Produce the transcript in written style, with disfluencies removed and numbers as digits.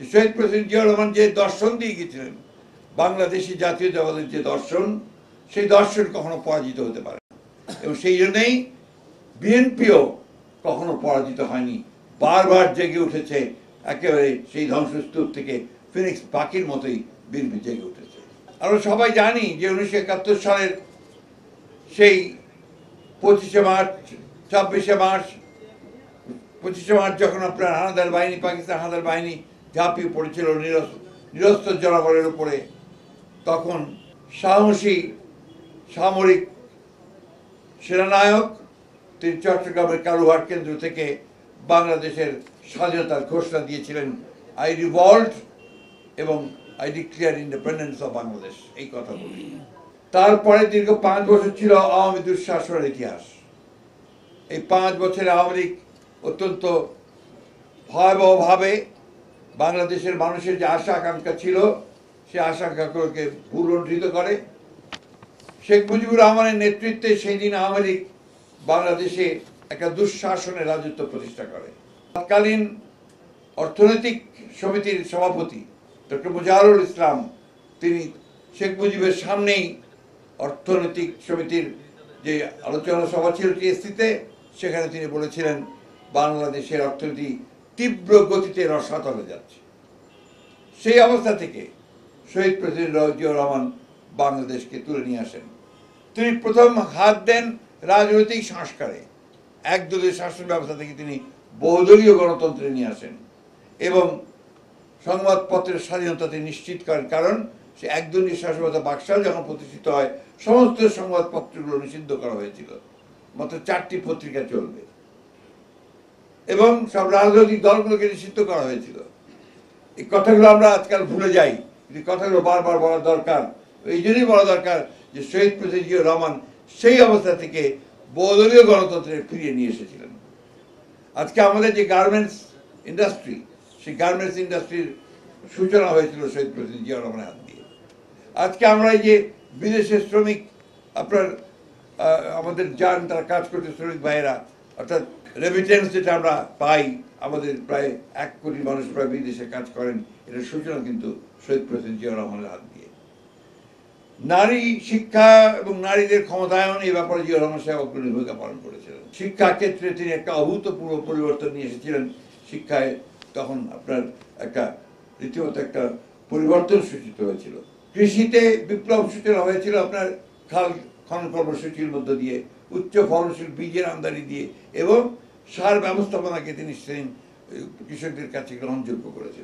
শহীদ president Zia Rahman যে দর্শন দিয়ে গেছিলেন, বাংলাদেশি জাতীয়তাবাদের যে দর্শন, সেই দর্শন কখনো পরাজিত হতে পারে না। এবং সেই জন্যই বিএনপিও কখনো পরাজিত হয়নি, বারবার জেগে উঠেছে, একেবারে সেই ধ্বংসস্তূপ থেকে ফিনিক্স পাখির মতোই বিএনপি জেগে উঠেছে। আমরা সবাই জানি যে 1971 সালের সেই 25শে মার্চ, 26শে মার্চ, 25শে মার্চ যখন আপনার হানাদার বাহিনী, পাকিস্তান হানাদার বাহিনী ঝাঁপিয়ে পড়েছিল নিরস্ত্র জনগণের উপরে, তখন সাহসী সামরিক সেনানায়ক তিনি চট্টগ্রামের কালুরঘাট কেন্দ্র থেকে বাংলাদেশের স্বাধীনতার ঘোষণা দিয়েছিলেন, আই রিভল্ট এবং I declare independence of Bangladesh, এই কথা বলি। তারপরে দীর্ঘ 5 বছর ছিল আওয়ামী দুঃশাসনের ইতিহাস। এই 5 বছরে আওয়ামী লীগ অত্যন্ত ভয়াবহভাবে বাংলাদেশের মানুষের যে আশা আকাঙ্ক্ষা ছিল, সে আশা আকাঙ্ক্ষাকে ভুলুণ্ঠিত করে। শেখ মুজিবুর রহমানের নেতৃত্বে সেই দিন আওয়ামী লীগ বাংলাদেশে একটা দুঃশাসনের রাজত্ব প্রতিষ্ঠা করে। তৎকালীন অর্থনৈতিক সমিতির সভাপতি ডক্টর মুজাহিরুল ইসলাম, তিনি শেখ মুজিবের সামনেই অর্থনৈতিক সমিতির যে আলোচনা সভা ছিল টিএসসিতে, সেখানে তিনি বলেছিলেন বাংলাদেশের অর্থনীতি তীব্র গতিতে রসাতলে যাচ্ছে। সেই অবস্থা থেকে শহীদ প্রেসিডেন্ট জিয়াউর রহমান বাংলাদেশকে তুলে নিয়ে আসেন। তিনি প্রথম হাত দেন রাজনৈতিক সংস্কারে, একদলীয় শাসন ব্যবস্থা থেকে তিনি বহুদলীয় গণতন্ত্রে নিয়ে আসেন এবং সংবাদপত্রের স্বাধীনতা তিনি নিশ্চিত করেন। কারণ সে একদলীয় শাসন ব্যবস্থা বাকশাল যখন প্রতিষ্ঠিত হয়, সমস্ত সংবাদপত্রগুলো নিষিদ্ধ করা হয়েছিল, মাত্র 4টি পত্রিকা চলবে এবং সব রাজনৈতিক দলগুলোকে নিষিদ্ধ করা হয়েছিল। এই কথাগুলো আমরা আজকাল ভুলে যাই, এই কথাগুলো বারবার বলা দরকার। এই জন্যই বলা দরকার যে শহীদ প্রেসিডেন্ট জিয়াউর রহমান সেই অবস্থা থেকে বহুদলীয় গণতন্ত্রে ফিরিয়ে নিয়ে এসেছিলেন। আজকে আমাদের যে গার্মেন্টস ইন্ডাস্ট্রি, সেই গার্মেন্টস ইন্ডাস্ট্রির সূচনা হয়েছিল শহীদ প্রেসিডেন্ট জিয়াউর রহমানের হাত দিয়ে। আজকে আমরা এই যে বিদেশের শ্রমিক আপনার আমাদের যান, তারা কাজ করতে শ্রমিক ভাইয়েরা, অর্থাৎ রেমিটেন্স যেটা আমরা পাই, আমাদের প্রায় 1 কোটি মানুষ প্রায় বিদেশে কাজ করেন, এটার সূচনা কিন্তু শহীদ প্রেসিডেন্ট জিয়াউর রহমানের হাত দিয়ে। নারী শিক্ষা এবং নারীদের ক্ষমতায়ন, এই ব্যাপারে জিয়াউর রহমান সাহেব অগ্রণী ভূমিকা পালন করেছিলেন। শিক্ষা ক্ষেত্রে তিনি একটা অভূতপূর্ব পরিবর্তন নিয়ে এসেছিলেন। শিক্ষায় তখন আপনার একটা রীতিমতো একটা পরিবর্তন সূচিত হয়েছিল। কৃষিতে বিপ্লব সূচনা হয়েছিল আপনার খাল খনন কর্মসূচির মধ্য দিয়ে, উচ্চ ফলনশীল বীজের আমদানি দিয়ে এবং সার ব্যবস্থাপনাকে তিনি কৃষকদের কাছে গ্রহণযোগ্য করেছিলেন।